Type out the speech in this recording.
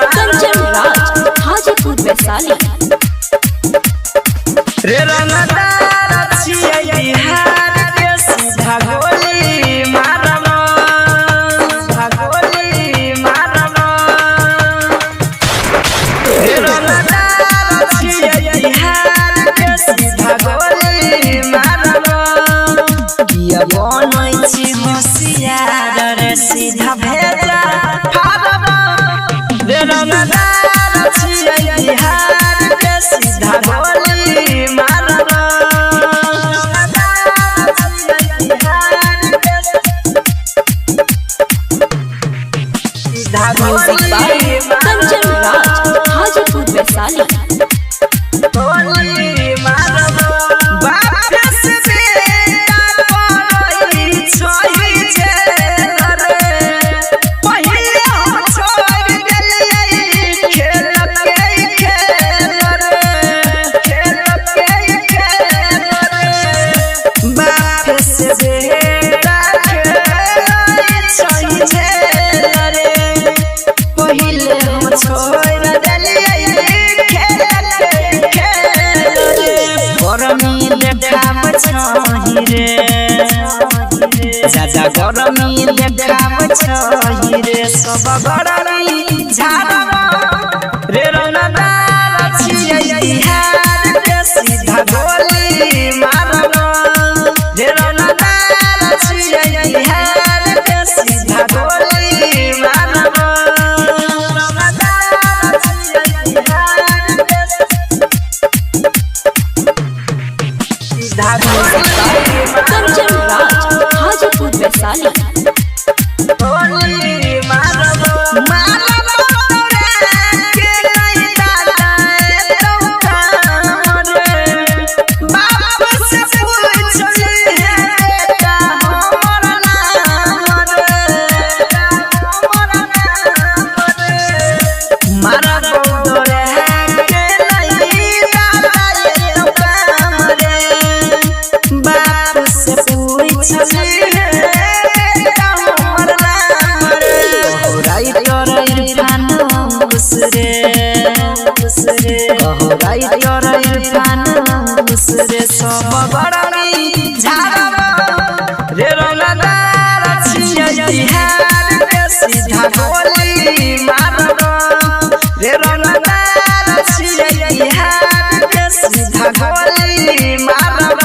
कंचन राज हाजीपुर वैशाली। रे रंगदार छियै बिहार के सीधा गोली मारम रे रंगदार छियै बिहार के सीधा गोली मारम किया बनै छी होशियार रे सीधा भेजा फारम रे रंगदार छियै बिहार के सीधा गोली मारम म्यूजिक बाय कंचन राज हाजीपुर वैशाली। ज्यादा गरमी देखाब छही रे सब गरमी झाड़ब रे रंगदार छियै बिहार के सीधा गोली मारब रे रंगदार छियै बिहार के सीधा गोली मारब रंगदार छियै बिहार के सीधा गोली कंचन राज हाजीपुर वैशाली। सब गरमी झाड़ब रे रंगदार छियै बिहार के सीधा गोली मारब रे रंगदार छियै बिहार के सीधा गोली मारब।